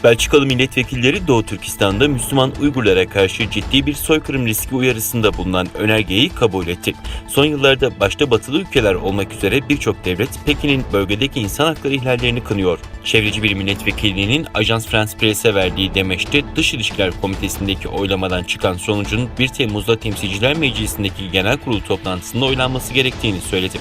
Belçikalı milletvekilleri Doğu Türkistan'da Müslüman Uygurlara karşı ciddi bir soykırım riski uyarısında bulunan önergeyi kabul etti. Son yıllarda başta batılı ülkeler olmak üzere birçok devlet Pekin'in bölgedeki insan hakları ihlallerini kınıyor. Çevreci bir milletvekilinin Ajans France Presse verdiği demeçte Dış İlişkiler Komitesi'ndeki oylamadan çıkan sonucun 1 Temmuz'da Temsilciler Meclisi'ndeki genel kurul toplantısında oylanması gerektiğini söyledi.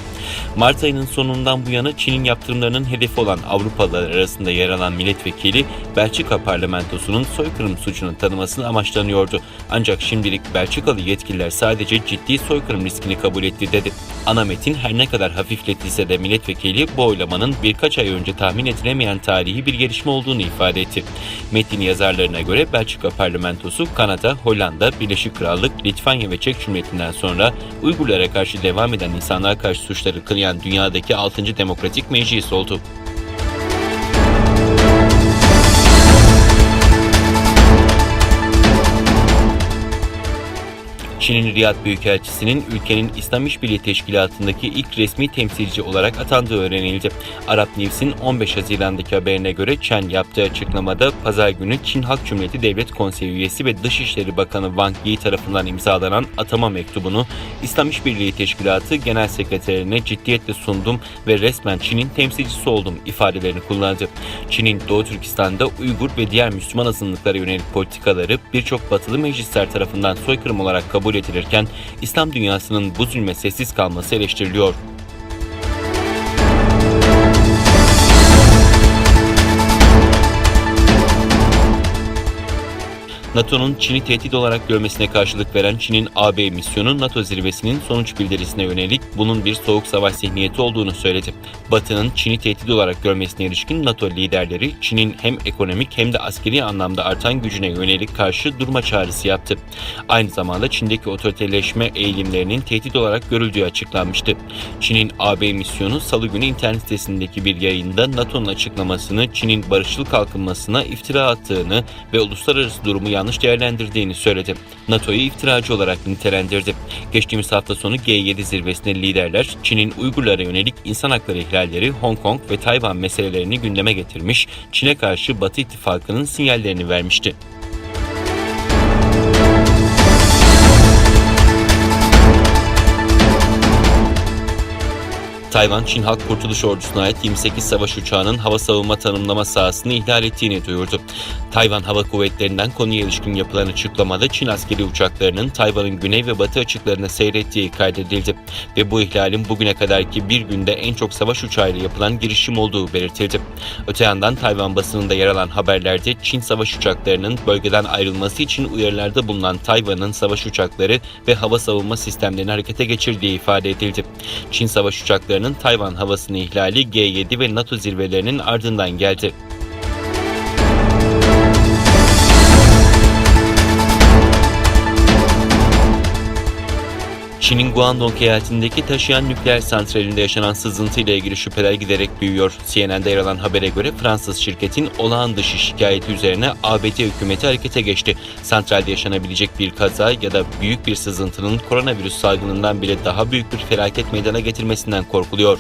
Mart ayının sonundan bu yana Çin'in yaptırımlarının hedefi olan Avrupalılar arasında yer alan milletvekili Belçika parlamentosunun soykırım suçunu tanımasını amaçlanıyordu. Ancak şimdilik Belçikalı yetkililer sadece ciddi soykırım riskini kabul etti dedi. Ana metin her ne kadar hafifletilse de milletvekili bu oylamanın birkaç ay önce tahmin edilemeyen tarihi bir gelişme olduğunu ifade etti. Metnin yazarlarına göre Belçika parlamentosu Kanada, Hollanda, Birleşik Krallık, Litvanya ve Çek Cumhuriyeti'nden sonra Uygurlara karşı devam eden insanlığa karşı suçları kınayan dünyadaki 6. demokratik meclis oldu. Çin'in Riyad Büyükelçisi'nin ülkenin İslam İşbirliği Teşkilatı'ndaki ilk resmi temsilci olarak atandığı öğrenildi. Arap News'in 15 Haziran'daki haberine göre Chen yaptığı açıklamada pazar günü Çin Halk Cumhuriyeti Devlet Konseyi üyesi ve Dışişleri Bakanı Wang Yi tarafından imzalanan atama mektubunu İslam İşbirliği Teşkilatı Genel Sekreterine ciddiyetle sundum ve resmen Çin'in temsilcisi oldum ifadelerini kullandı. Çin'in Doğu Türkistan'da Uygur ve diğer Müslüman azınlıklara yönelik politikaları birçok batılı meclisler tarafından soykırım olarak kabul edilirken İslam dünyasının bu zulme sessiz kalması eleştiriliyor. NATO'nun Çin'i tehdit olarak görmesine karşılık veren Çin'in AB misyonu NATO zirvesinin sonuç bildirisine yönelik bunun bir soğuk savaş zihniyeti olduğunu söyledi. Batı'nın Çin'i tehdit olarak görmesine ilişkin NATO liderleri Çin'in hem ekonomik hem de askeri anlamda artan gücüne yönelik karşı durma çağrısı yaptı. Aynı zamanda Çin'deki otoriterleşme eğilimlerinin tehdit olarak görüldüğü açıklanmıştı. Çin'in AB misyonu Salı günü internet sitesindeki bir yayında NATO'nun açıklamasını Çin'in barışçıl kalkınmasına iftira attığını ve uluslararası durumu yanlış değerlendirdiğini söyledi. NATO'yu iftiracı olarak nitelendirdi. Geçtiğimiz hafta sonu G7 zirvesinde liderler Çin'in Uygurlara yönelik insan hakları ihlalleri, Hong Kong ve Tayvan meselelerini gündeme getirmiş, Çin'e karşı Batı ittifakının sinyallerini vermişti. Tayvan, Çin Halk Kurtuluş Ordusu'na ait 28 savaş uçağının hava savunma tanımlama sahasını ihlal ettiğini duyurdu. Tayvan Hava Kuvvetleri'nden konuya ilişkin yapılan açıklamada Çin askeri uçaklarının Tayvan'ın güney ve batı açıklarına seyrettiği kaydedildi ve bu ihlalin bugüne kadarki bir günde en çok savaş uçağıyla yapılan girişim olduğu belirtildi. Öte yandan Tayvan basınında yer alan haberlerde Çin savaş uçaklarının bölgeden ayrılması için uyarılarda bulunan Tayvan'ın savaş uçakları ve hava savunma sistemlerini harekete geçirdiği ifade edildi. Çin savaş uçakları Tayvan havasını ihlali G7 ve NATO zirvelerinin ardından geldi. Çin'in Guangdong eyaletindeki taşıyan nükleer santralinde yaşanan sızıntıyla ilgili şüpheler giderek büyüyor. CNN'de yer alan habere göre Fransız şirketin olağan dışı şikayeti üzerine ABD hükümeti harekete geçti. Santralde yaşanabilecek bir kaza ya da büyük bir sızıntının koronavirüs salgınından bile daha büyük bir felaket meydana getirmesinden korkuluyor.